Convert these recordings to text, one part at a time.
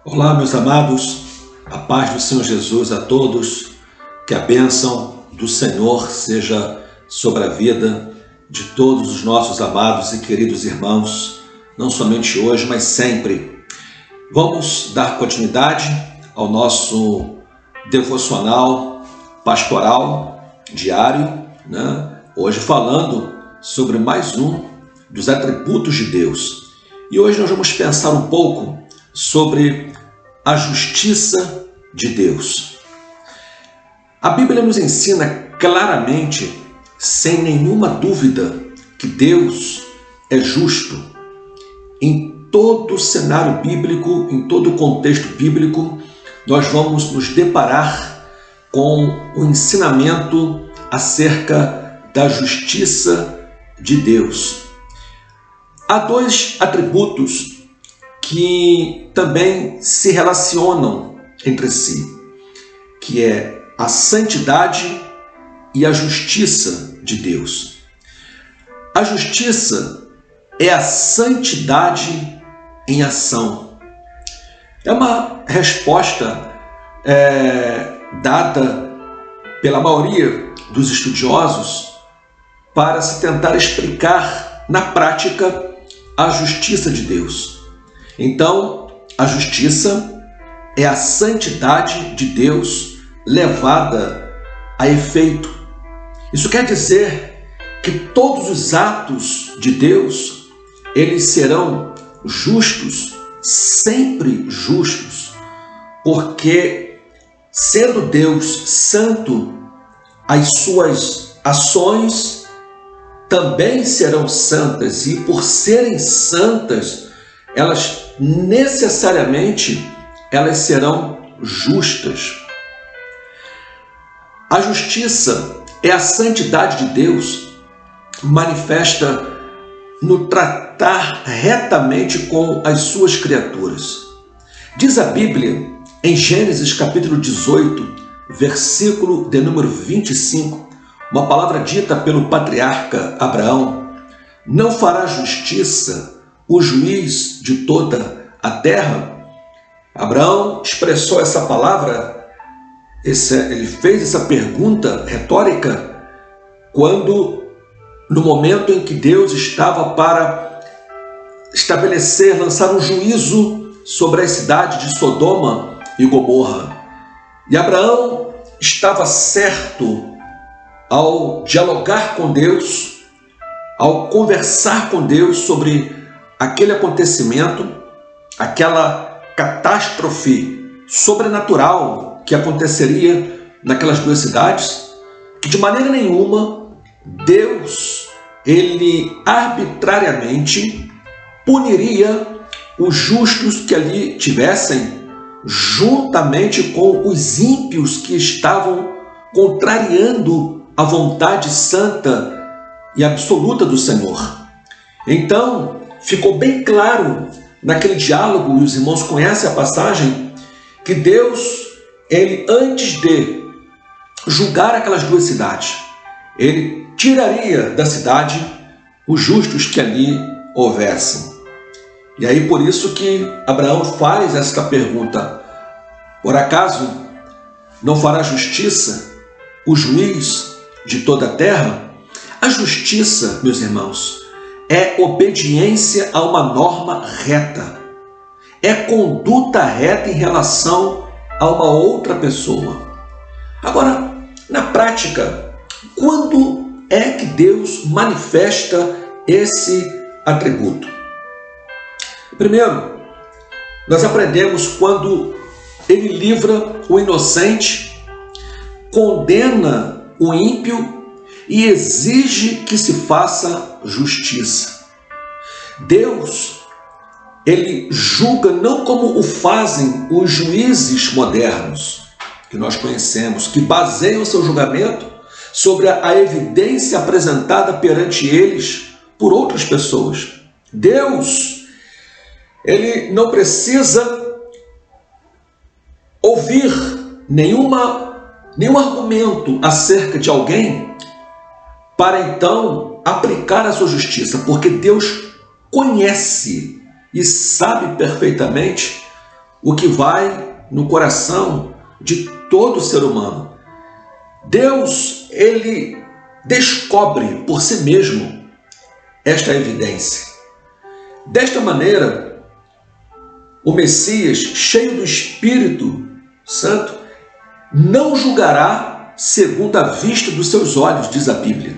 Olá, meus amados, a paz do Senhor Jesus a todos, que a bênção do Senhor seja sobre a vida de todos os nossos amados e queridos irmãos, não somente hoje, mas sempre. Vamos dar continuidade ao nosso devocional pastoral diário, Hoje falando sobre mais um dos atributos de Deus. E hoje nós vamos pensar um pouco sobre a justiça de Deus. A Bíblia nos ensina claramente, sem nenhuma dúvida, que Deus é justo. Em todo o cenário bíblico, em todo o contexto bíblico, nós vamos nos deparar com o ensinamento acerca da justiça de Deus. Há dois atributos que também se relacionam entre si, que é a santidade e a justiça de Deus. A justiça é a santidade em ação. É uma resposta dada pela maioria dos estudiosos para se tentar explicar na prática a justiça de Deus. Então, a justiça é a santidade de Deus levada a efeito. Isso quer dizer que todos os atos de Deus, eles serão justos, sempre justos, porque sendo Deus santo, as suas ações também serão santas, e por serem santas, elas necessariamente serão justas. A justiça é a santidade de Deus manifesta no tratar retamente com as suas criaturas. Diz a Bíblia em Gênesis capítulo 18, versículo de número 25, uma palavra dita pelo patriarca Abraão: não fará justiça o juiz de toda a terra? Abraão expressou essa palavra, ele fez essa pergunta retórica quando, no momento em que Deus estava para estabelecer, lançar um juízo sobre a cidade de Sodoma e Gomorra. E Abraão estava certo ao dialogar com Deus, ao conversar com Deus sobre aquele acontecimento, aquela catástrofe sobrenatural que aconteceria naquelas duas cidades, que de maneira nenhuma Deus, ele arbitrariamente puniria os justos que ali tivessem, juntamente com os ímpios que estavam contrariando a vontade santa e absoluta do Senhor. Então, ficou bem claro naquele diálogo, e os irmãos conhecem a passagem, que Deus, ele antes de julgar aquelas duas cidades, ele tiraria da cidade os justos que ali houvessem. E aí por isso que Abraão faz esta pergunta: por acaso não fará justiça o juiz de toda a terra? A justiça, meus irmãos, é obediência a uma norma reta, é conduta reta em relação a uma outra pessoa. Agora, na prática, quando é que Deus manifesta esse atributo? Primeiro, nós aprendemos quando ele livra o inocente, condena o ímpio e exige que se faça justiça. Deus, ele julga não como o fazem os juízes modernos, que nós conhecemos, que baseiam seu julgamento sobre a evidência apresentada perante eles por outras pessoas. Deus, ele não precisa ouvir nenhum argumento acerca de alguém para então aplicar a sua justiça, porque Deus conhece e sabe perfeitamente o que vai no coração de todo ser humano. Deus, ele descobre por si mesmo esta evidência. Desta maneira, o Messias, cheio do Espírito Santo, não julgará segundo a vista dos seus olhos, diz a Bíblia,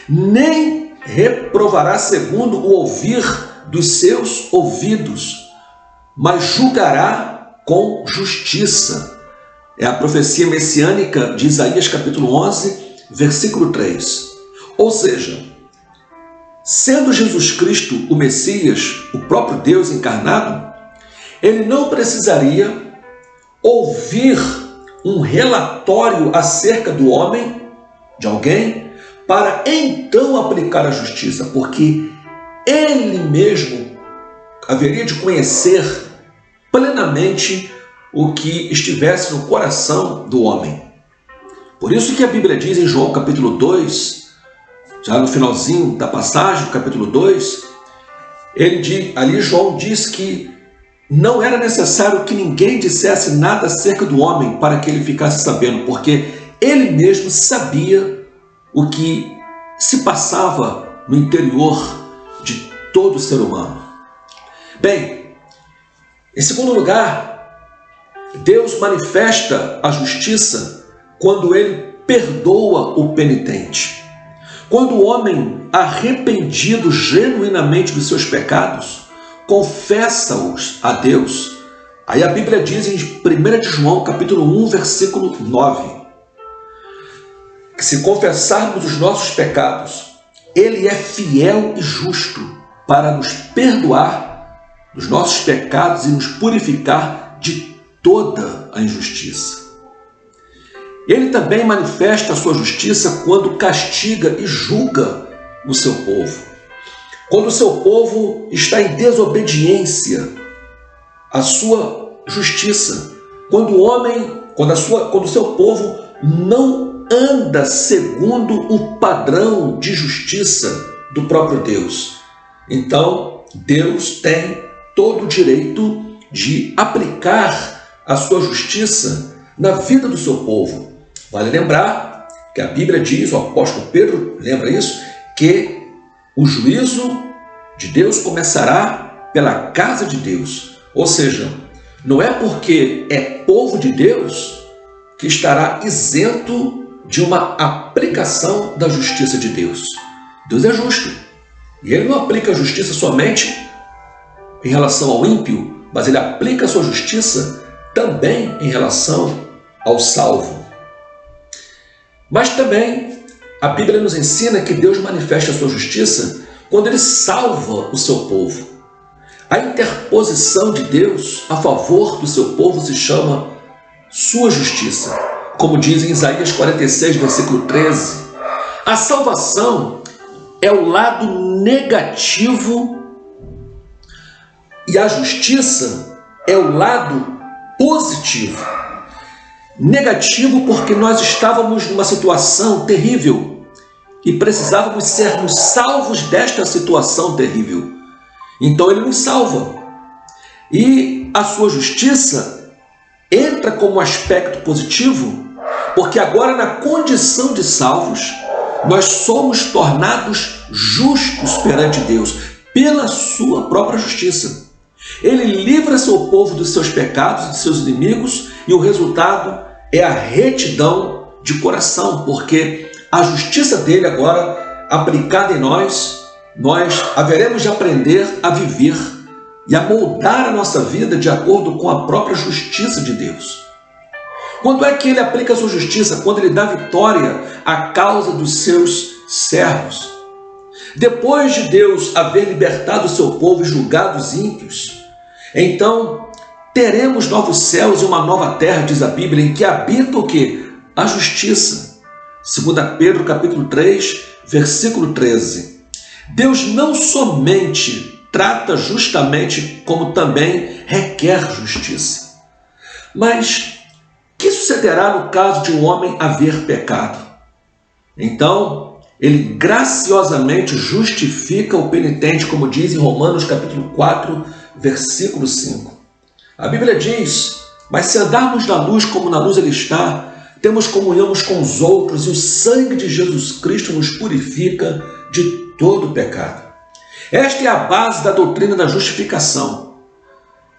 nem reprovará segundo o ouvir dos seus ouvidos, mas julgará com justiça. É a profecia messiânica de Isaías capítulo 11, versículo 3. Ou seja, sendo Jesus Cristo o Messias, o próprio Deus encarnado, ele não precisaria ouvir um relatório acerca do homem, de alguém, para então aplicar a justiça, porque ele mesmo haveria de conhecer plenamente o que estivesse no coração do homem. Por isso que a Bíblia diz em João capítulo 2, já no finalzinho da passagem, do capítulo 2, ali João diz que não era necessário que ninguém dissesse nada acerca do homem para que ele ficasse sabendo, porque ele mesmo sabia o que se passava no interior de todo ser humano. Bem, em segundo lugar, Deus manifesta a justiça quando ele perdoa o penitente. Quando o homem, arrependido genuinamente dos seus pecados, confessa-os a Deus. Aí a Bíblia diz em 1 de João, capítulo 1, versículo 9, que se confessarmos os nossos pecados, Ele é fiel e justo para nos perdoar dos nossos pecados e nos purificar de toda a injustiça. Ele também manifesta a sua justiça quando castiga e julga o seu povo. Quando o seu povo está em desobediência à sua justiça, quando o seu povo não anda segundo o padrão de justiça do próprio Deus, então Deus tem todo o direito de aplicar a sua justiça na vida do seu povo. Vale lembrar que a Bíblia diz, o apóstolo Pedro lembra isso, que o juízo de Deus começará pela casa de Deus. Ou seja, não é porque é povo de Deus que estará isento de uma aplicação da justiça de Deus. Deus é justo. E Ele não aplica a justiça somente em relação ao ímpio, mas Ele aplica a sua justiça também em relação ao salvo. Mas também a Bíblia nos ensina que Deus manifesta a sua justiça quando Ele salva o seu povo. A interposição de Deus a favor do seu povo se chama sua justiça, como diz em Isaías 46, versículo 13. A salvação é o lado negativo e a justiça é o lado positivo. Negativo porque nós estávamos numa situação terrível e precisávamos sermos salvos desta situação terrível. Então Ele nos salva. E a sua justiça entra como aspecto positivo, porque agora na condição de salvos, nós somos tornados justos perante Deus, pela sua própria justiça. Ele livra seu povo dos seus pecados e de seus inimigos, e o resultado é a retidão de coração, porque a justiça dele agora aplicada em nós haveremos de aprender a viver e a moldar a nossa vida de acordo com a própria justiça de Deus. Quando é que ele aplica a sua justiça? Quando ele dá vitória à causa dos seus servos. Depois de Deus haver libertado o seu povo e julgado os ímpios, então teremos novos céus e uma nova terra, diz a Bíblia, em que habita o quê? A justiça. 2 Pedro capítulo 3, versículo 13. Deus não somente trata justamente, como também requer justiça. Mas o que sucederá no caso de um homem haver pecado? Então, ele graciosamente justifica o penitente, como diz em Romanos capítulo 4, versículo 5. A Bíblia diz: mas se andarmos na luz como na luz Ele está, temos comunhão uns com os outros e o sangue de Jesus Cristo nos purifica de todo pecado. Esta é a base da doutrina da justificação.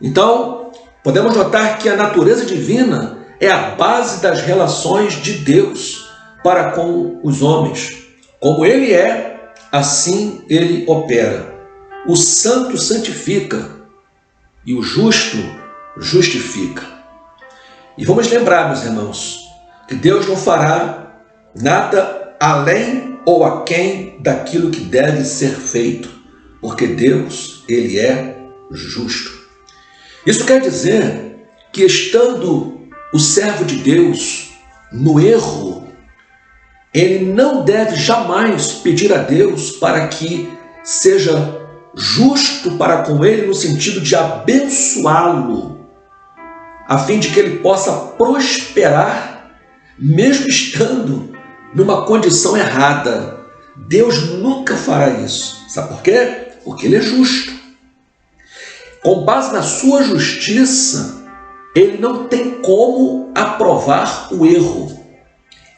Então, podemos notar que a natureza divina é a base das relações de Deus para com os homens. Como Ele é, assim Ele opera. O santo santifica e o justo justifica. E vamos lembrar, meus irmãos, que Deus não fará nada além ou aquém daquilo que deve ser feito, porque Deus, Ele é justo. Isso quer dizer que, estando o servo de Deus no erro, ele não deve jamais pedir a Deus para que seja justo para com ele, no sentido de abençoá-lo, a fim de que ele possa prosperar, mesmo estando numa condição errada. Deus nunca fará isso. Sabe por quê? Porque Ele é justo. Com base na sua justiça, Ele não tem como aprovar o erro.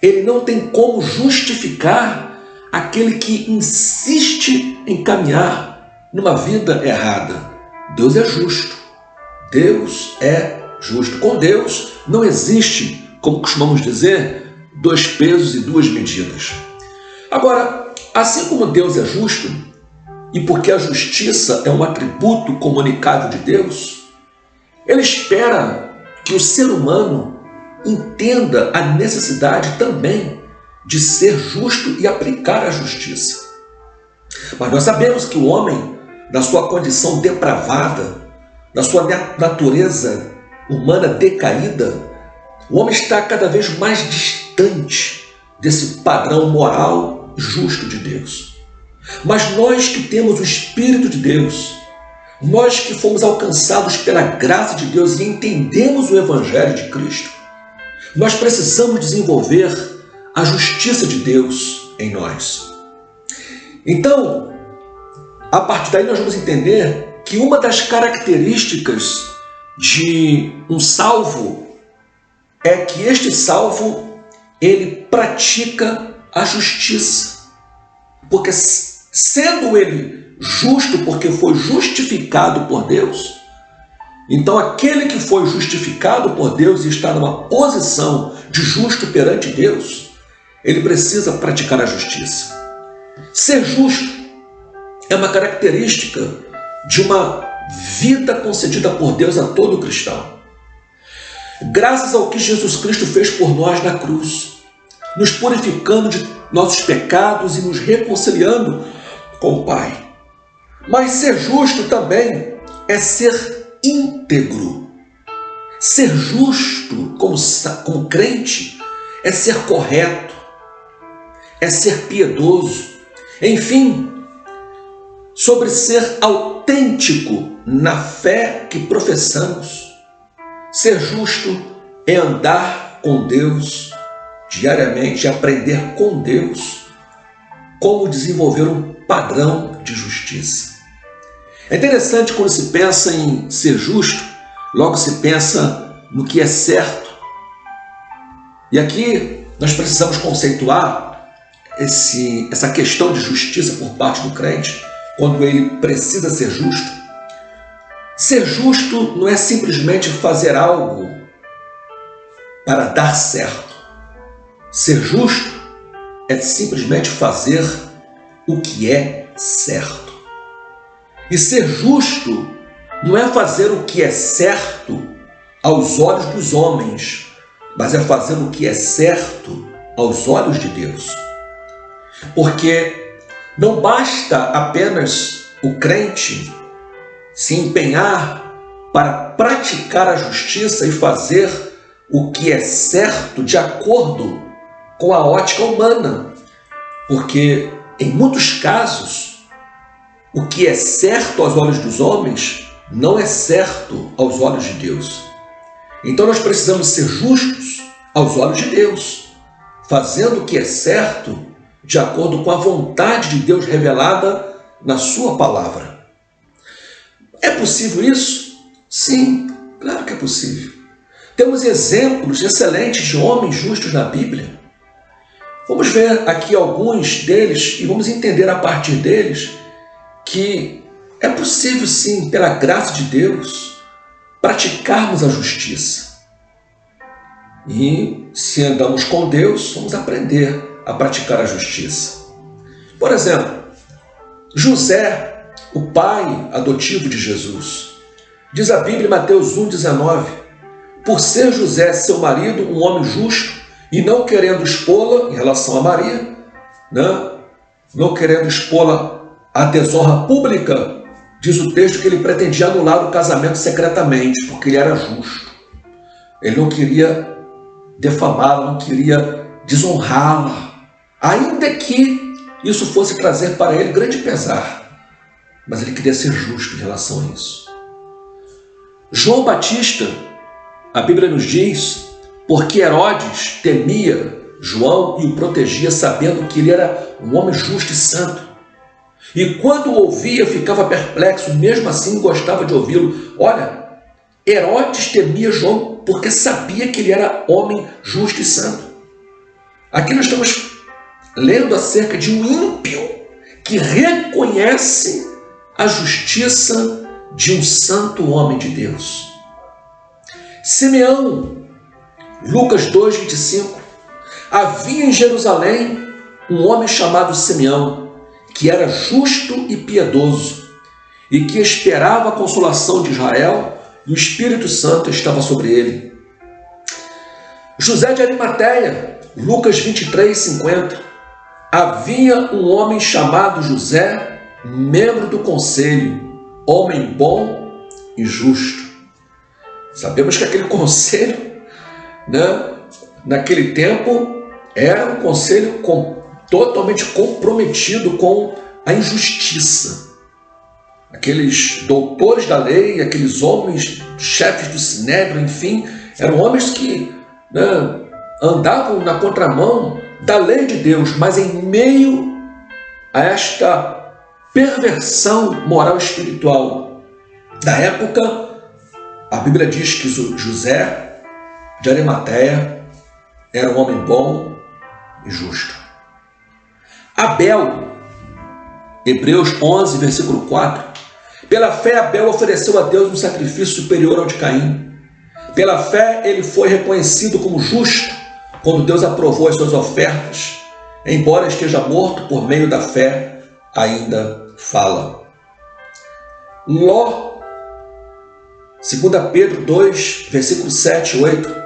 Ele não tem como justificar aquele que insiste em caminhar numa vida errada. Deus é justo. Deus é justo. Com Deus não existe, como costumamos dizer, dois pesos e duas medidas. Agora, assim como Deus é justo, e porque a justiça é um atributo comunicável de Deus, Ele espera que o ser humano entenda a necessidade também de ser justo e aplicar a justiça. Mas nós sabemos que o homem, na sua condição depravada, na sua natureza humana decaída, o homem está cada vez mais distante desse padrão moral justo de Deus. Mas nós que temos o Espírito de Deus, nós que fomos alcançados pela graça de Deus e entendemos o Evangelho de Cristo, nós precisamos desenvolver a justiça de Deus em nós. Então, a partir daí nós vamos entender que uma das características de um salvo é que este salvo, ele pratica a justiça. Porque sendo ele justo porque foi justificado por Deus, então aquele que foi justificado por Deus e está numa posição de justo perante Deus, ele precisa praticar a justiça. Ser justo é uma característica de uma vida concedida por Deus a todo cristão. Graças ao que Jesus Cristo fez por nós na cruz, nos purificando de nossos pecados e nos reconciliando com o Pai. Mas ser justo também é ser íntegro. Ser justo como crente é ser correto, é ser piedoso. Enfim, sobre ser autêntico na fé que professamos. Ser justo é andar com Deus diariamente, aprender com Deus como desenvolver um padrão de justiça. É interessante quando se pensa em ser justo, logo se pensa no que é certo. E aqui nós precisamos conceituar essa questão de justiça por parte do crente, quando ele precisa ser justo. Ser justo não é simplesmente fazer algo para dar certo. Ser justo é simplesmente fazer o que é certo. E ser justo não é fazer o que é certo aos olhos dos homens, mas é fazer o que é certo aos olhos de Deus. Porque não basta apenas o crente se empenhar para praticar a justiça e fazer o que é certo de acordo com a ótica humana, porque em muitos casos o que é certo aos olhos dos homens não é certo aos olhos de Deus. Então nós precisamos ser justos aos olhos de Deus, fazendo o que é certo de acordo com a vontade de Deus revelada na sua palavra. É possível isso? Sim, Claro que é possível. Temos exemplos excelentes de homens justos na Bíblia. Vamos ver aqui alguns deles e vamos entender a partir deles que é possível sim, pela graça de Deus, praticarmos a justiça. E se andamos com Deus, vamos aprender a praticar a justiça. Por exemplo, José, o pai adotivo de Jesus. Diz a Bíblia em Mateus 1,19: por ser José, seu marido, um homem justo, e não querendo expô-la em relação a Maria, não querendo expô-la à desonra pública, diz o texto que ele pretendia anular o casamento secretamente, porque ele era justo. Ele não queria defamá-la, não queria desonrá-la, ainda que isso fosse trazer para ele grande pesar, mas ele queria ser justo em relação a isso. João Batista, a Bíblia nos diz, porque Herodes temia João e o protegia, sabendo que ele era um homem justo e santo. E quando o ouvia, ficava perplexo, mesmo assim gostava de ouvi-lo. Olha, Herodes temia João porque sabia que ele era homem justo e santo. Aqui nós estamos lendo acerca de um ímpio que reconhece a justiça de um santo homem de Deus. Simeão, Lucas 2,25. Havia em Jerusalém um homem chamado Simeão, que era justo e piedoso, e que esperava a consolação de Israel, e o Espírito Santo estava sobre ele. José de Arimateia, Lucas 23,50. Havia um homem chamado José, membro do conselho, homem bom e justo. Sabemos que aquele conselho, naquele tempo, era um conselho totalmente comprometido com a injustiça. Aqueles doutores da lei, aqueles homens, chefes do sinédrio, enfim, eram homens que andavam na contramão da lei de Deus, mas em meio a esta perversão moral e espiritual da época, a Bíblia diz que José de Arimateia era um homem bom e justo. Abel, Hebreus 11, versículo 4. Pela fé, Abel ofereceu a Deus um sacrifício superior ao de Caim. Pela fé, ele foi reconhecido como justo quando Deus aprovou as suas ofertas. Embora esteja morto, por meio da fé, ainda fala. Ló, 2 Pedro 2, versículo 7 e 8.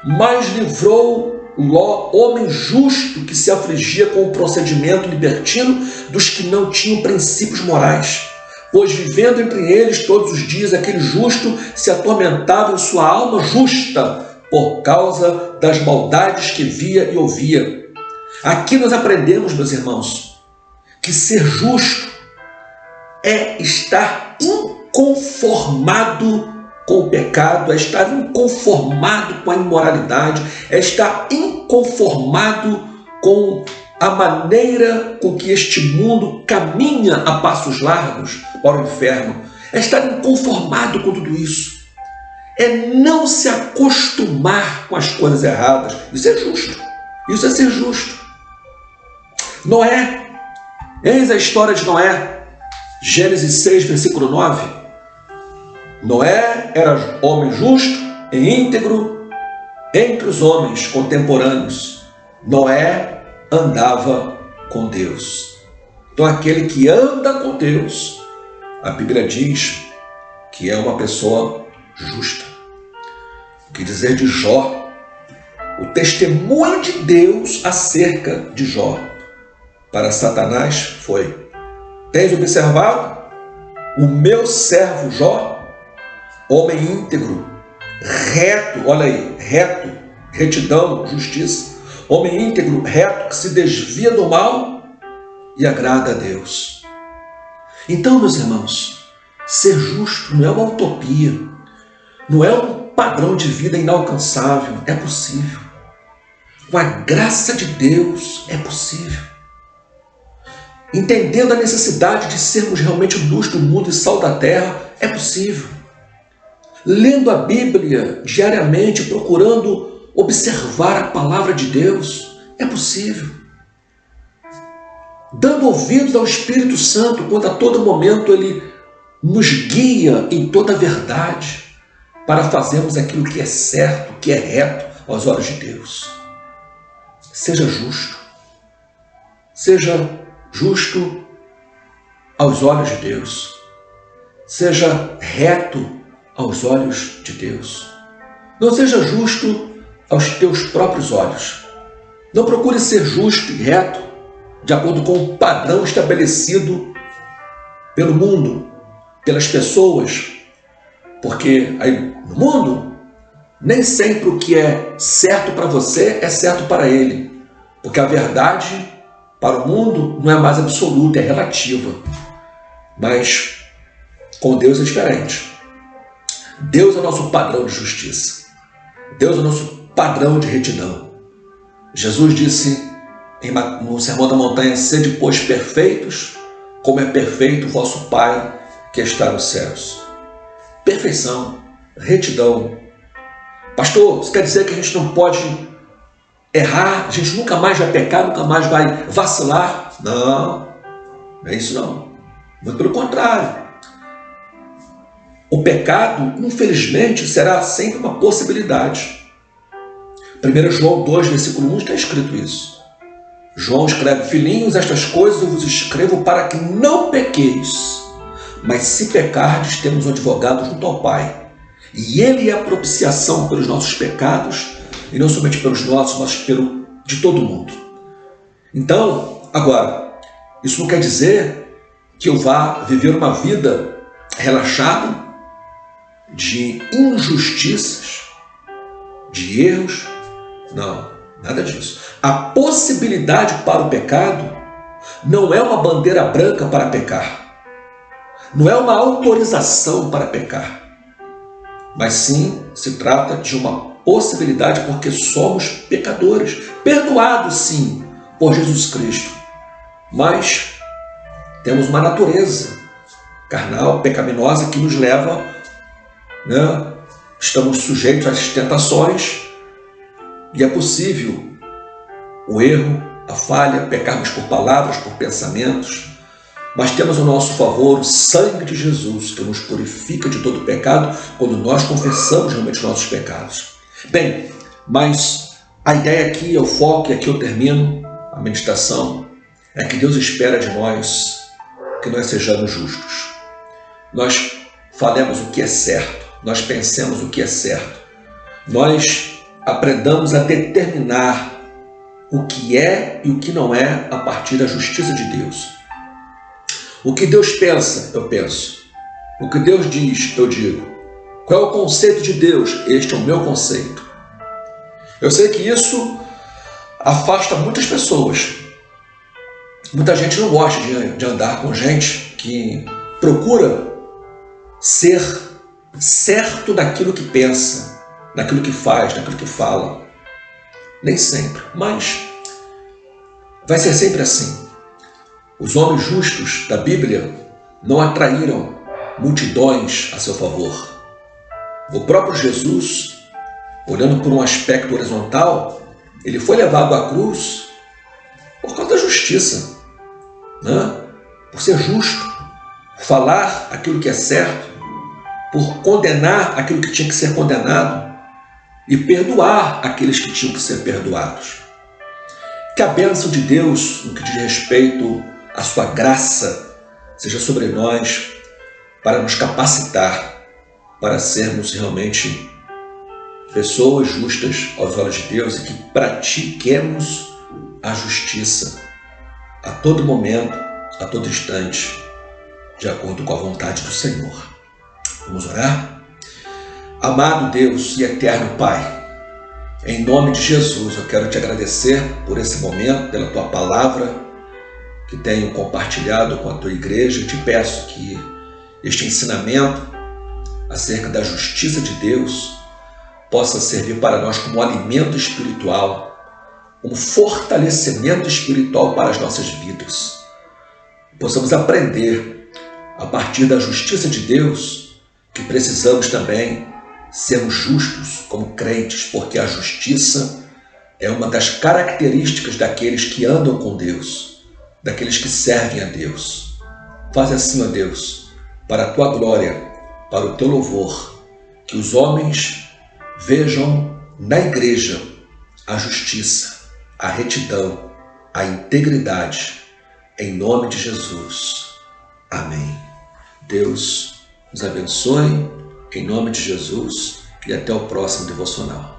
Mas livrou Ló, homem justo, que se afligia com o procedimento libertino dos que não tinham princípios morais. Pois vivendo entre eles todos os dias, aquele justo se atormentava em sua alma justa por causa das maldades que via e ouvia. Aqui nós aprendemos, meus irmãos, que ser justo é estar inconformado com o pecado, é estar inconformado com a imoralidade, é estar inconformado com a maneira com que este mundo caminha a passos largos para o inferno, é estar inconformado com tudo isso, é não se acostumar com as coisas erradas. Isso é justo, isso é ser justo. Noé, eis a história de Noé, Gênesis 6, versículo 9. Noé era homem justo e íntegro entre os homens contemporâneos. Noé andava com Deus. Então aquele que anda com Deus, a Bíblia diz que é uma pessoa justa. O que dizer de Jó? O testemunho de Deus acerca de Jó para Satanás foi: tens observado o meu servo Jó, homem íntegro, reto, olha aí, reto, retidão, justiça, homem íntegro, reto, que se desvia do mal e agrada a Deus. Então, meus irmãos, ser justo não é uma utopia, não é um padrão de vida inalcançável, é possível. Com a graça de Deus é possível. Entendendo a necessidade de sermos realmente luz do mundo e sal da terra, é possível. lendo a Bíblia diariamente, procurando observar a palavra de Deus. É possível. Dando ouvidos ao Espírito Santo, quando a todo momento Ele nos guia em toda a verdade, para fazermos aquilo que é certo, que é reto aos olhos de Deus. Seja justo. Seja justo aos olhos de Deus. Seja reto aos olhos de Deus. Não seja justo aos teus próprios olhos. Não procure ser justo e reto de acordo com o padrão estabelecido pelo mundo, pelas pessoas, porque aí no mundo nem sempre o que é certo para você é certo para ele, porque a verdade para o mundo não é mais absoluta, é relativa. Mas com Deus é diferente. Deus é o nosso padrão de justiça. Deus é o nosso padrão de retidão. Jesus disse no Sermão da Montanha: sede, pois, perfeitos, como é perfeito o vosso Pai que está nos céus. Perfeição, retidão. Pastor, isso quer dizer que a gente não pode errar, a gente nunca mais vai pecar, nunca mais vai vacilar? Não, não é isso não. Muito pelo contrário. O pecado, infelizmente, será sempre uma possibilidade. 1 João 2, versículo 1 está escrito isso. João escreve: filhinhos, estas coisas eu vos escrevo para que não pequeis. Mas se pecardes, temos um advogado junto ao Pai. E ele é a propiciação pelos nossos pecados, e não somente pelos nossos, mas de todo mundo. Então, agora, isso não quer dizer que eu vá viver uma vida relaxada, de injustiças, de erros. Não, nada disso. A possibilidade para o pecado não é uma bandeira branca para pecar. Não é uma autorização para pecar. Mas sim, se trata de uma possibilidade, porque somos pecadores, perdoados sim por Jesus Cristo. Mas temos uma natureza carnal, pecaminosa, que nos leva, estamos sujeitos às tentações, e é possível o erro, a falha, pecarmos por palavras, por pensamentos, mas temos ao nosso favor o sangue de Jesus, que nos purifica de todo pecado quando nós confessamos realmente os nossos pecados. Bem, mas a ideia aqui, o foco, e aqui eu termino a meditação, é que Deus espera de nós que nós sejamos justos. Nós falemos o que é certo, nós pensemos o que é certo, nós aprendamos a determinar o que é e o que não é a partir da justiça de Deus. O que Deus pensa, eu penso. O que Deus diz, eu digo. Qual é o conceito de Deus? Este é o meu conceito. Eu sei que isso afasta muitas pessoas. Muita gente não gosta de andar com gente que procura ser certo naquilo que pensa, naquilo que faz, naquilo que fala. Nem sempre, mas vai ser sempre assim. Os homens justos da Bíblia não atraíram multidões a seu favor. O próprio Jesus, olhando por um aspecto horizontal, ele foi levado à cruz por causa da justiça, por ser justo, falar aquilo que é certo, por condenar aquilo que tinha que ser condenado e perdoar aqueles que tinham que ser perdoados. Que a bênção de Deus, no que diz respeito à sua graça, seja sobre nós para nos capacitar para sermos realmente pessoas justas aos olhos de Deus e que pratiquemos a justiça a todo momento, a todo instante, de acordo com a vontade do Senhor. Vamos orar? Amado Deus e eterno Pai, em nome de Jesus eu quero te agradecer por esse momento, pela tua palavra que tenho compartilhado com a tua igreja. Te peço que este ensinamento acerca da justiça de Deus possa servir para nós como alimento espiritual, como fortalecimento espiritual para as nossas vidas. Possamos aprender a partir da justiça de Deus que precisamos também sermos justos como crentes, porque a justiça é uma das características daqueles que andam com Deus, daqueles que servem a Deus. Faz assim, ó Deus, para a tua glória, para o teu louvor, que os homens vejam na igreja a justiça, a retidão, a integridade, em nome de Jesus. Amém. Deus nos abençoe, em nome de Jesus, e até o próximo devocional.